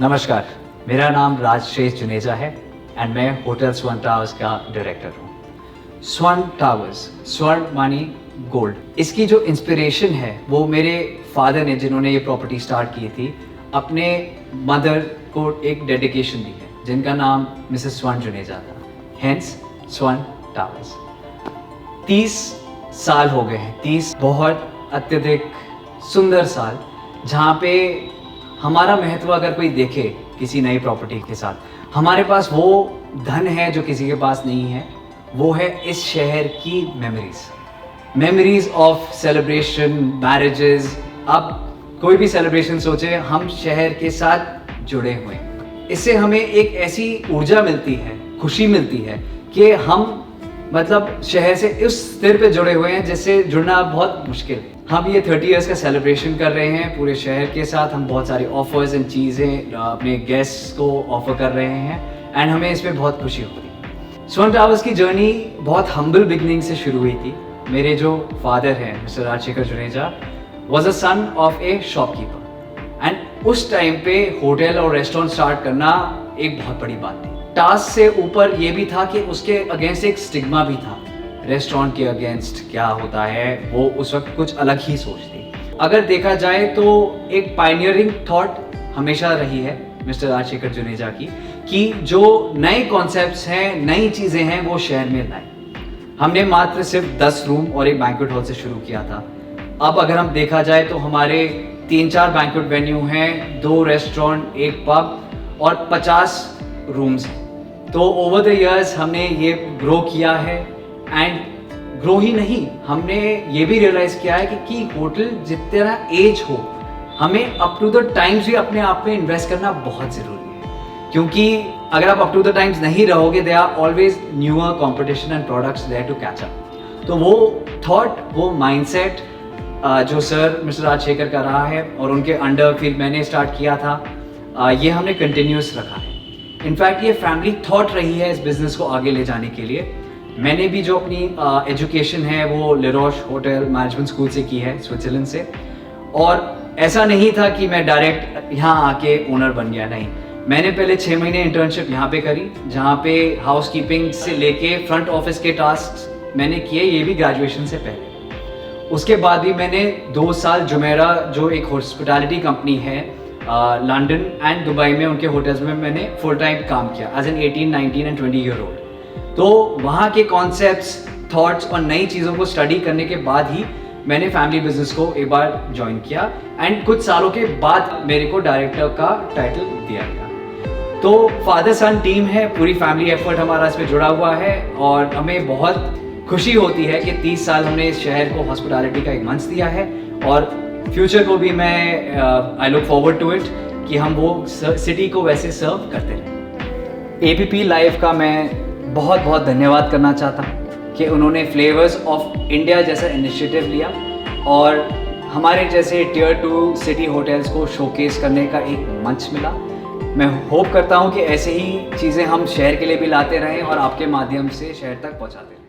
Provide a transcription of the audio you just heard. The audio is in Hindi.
नमस्कार, मेरा नाम राजश्रेष्ठ जुनेजा है एंड मैं होटल स्वर्ण टावर्स का डायरेक्टर हूँ। स्वर्ण टावर्स, स्वर्ण मानी गोल्ड। इसकी जो इंस्पिरेशन है वो मेरे फादर ने, जिन्होंने ये प्रॉपर्टी स्टार्ट की थी, अपने मदर को एक डेडिकेशन दी है जिनका नाम मिसेस स्वर्ण जुनेजा था, हेंस स्वर्ण टावर्स। 30 साल हो गए हैं, 30 बहुत अत्यधिक सुंदर साल, जहाँ पे हमारा महत्व अगर कोई देखे किसी नई प्रॉपर्टी के साथ, हमारे पास वो धन है जो किसी के पास नहीं है, वो है इस शहर की मेमोरीज ऑफ सेलिब्रेशन, मैरिजेस। अब कोई भी सेलिब्रेशन सोचे, हम शहर के साथ जुड़े हुए हैं। इससे हमें एक ऐसी ऊर्जा मिलती है, खुशी मिलती है कि हम मतलब शहर से उस स्तर पे जुड़े हुए हैं जिससे जुड़ना बहुत मुश्किल है। हम ये 30 इयर्स का सेलिब्रेशन कर रहे हैं पूरे शहर के साथ। हम बहुत सारी ऑफर्स एंड चीज़ें अपने गेस्ट्स को ऑफर कर रहे हैं एंड हमें इसमें बहुत खुशी होती है। स्वर्ण टावर्स की जर्नी बहुत हम्बल बिगनिंग से शुरू हुई थी। मेरे जो फादर हैं mister Rajshekhar Juneja was a son of a shopkeeper and उस टाइम पे होटल और रेस्टोरेंट स्टार्ट करना एक बहुत बड़ी बात थी। टास्क से ऊपर ये भी था कि उसके अगेंस्ट एक स्टिग्मा भी था। रेस्टोरेंट के अगेंस्ट क्या होता है, वो उस वक्त कुछ अलग ही सोच थी। अगर देखा जाए तो एक पायनियरिंग थॉट हमेशा रही है मिस्टर राजशेखर जुनेजा की, कि जो नए कॉन्सेप्ट्स हैं, नई चीज़ें हैं, वो शहर में लाए। हमने मात्र सिर्फ 10 रूम और एक बैंक्वेट हॉल से शुरू किया था। अब अगर हम देखा जाए तो हमारे 3-4 बैंक्वेट वेन्यू हैं, 2 रेस्टोरेंट, एक पब और 50 रूम्स हैं। तो ओवर द इयर्स हमने ये ग्रो किया है एंड ग्रो ही नहीं, हमने ये भी रियलाइज किया है कि होटल जितना एज हो, हमें अप टू द टाइम्स भी अपने आप में इन्वेस्ट करना बहुत ज़रूरी है। क्योंकि अगर आप अप टू द टाइम्स नहीं रहोगे, they are always newer competition and products there to catch up. तो वो थॉट, वो माइंडसेट जो सर मिस्टर राजशेखर का रहा है और उनके अंडर फिर मैंने स्टार्ट किया था, ये हमने कंटिन्यूस रखा है। इनफैक्ट ये फैमिली थॉट रही है इस बिज़नेस को आगे ले जाने के लिए। मैंने भी जो अपनी एजुकेशन है वो लेरोश होटल मैनेजमेंट स्कूल से की है, स्विट्ज़रलैंड से। और ऐसा नहीं था कि मैं डायरेक्ट यहाँ आके ओनर बन गया, नहीं। मैंने पहले 6 महीने इंटर्नशिप यहाँ पे करी, जहाँ पे हाउसकीपिंग से लेके फ्रंट ऑफिस के टास्क मैंने किए, ये भी ग्रेजुएशन से पहले। उसके बाद भी मैंने 2 साल जुमेरा, जो एक हॉस्पिटैलिटी कंपनी है लंदन एंड दुबई में, उनके होटल्स में मैंने फुल टाइम काम किया as an 18, 19 and 20 year old. तो वहाँ के कॉन्सेप्ट्स, थॉट्स और नई चीज़ों को स्टडी करने के बाद ही मैंने फैमिली बिजनेस को एक बार ज्वाइन किया एंड कुछ सालों के बाद मेरे को डायरेक्टर का टाइटल दिया गया। तो फादर सन टीम है, पूरी फैमिली एफर्ट हमारा इसमें जुड़ा हुआ है और हमें बहुत खुशी होती है कि 30 साल हमने इस शहर को हॉस्पिटैलिटी का एक मंच दिया है और फ्यूचर को भी मैं I look forward to it कि हम वो सिटी को वैसे सर्व करते रहें। एपीपी लाइव का मैं बहुत बहुत धन्यवाद करना चाहता हूँ कि उन्होंने फ्लेवर्स ऑफ इंडिया जैसा इनिशिएटिव लिया और हमारे जैसे टियर 2 सिटी होटल्स को शोकेस करने का एक मंच मिला। मैं होप करता हूँ कि ऐसे ही चीज़ें हम शहर के लिए भी लाते रहें और आपके माध्यम से शहर तक पहुँचाते रहें।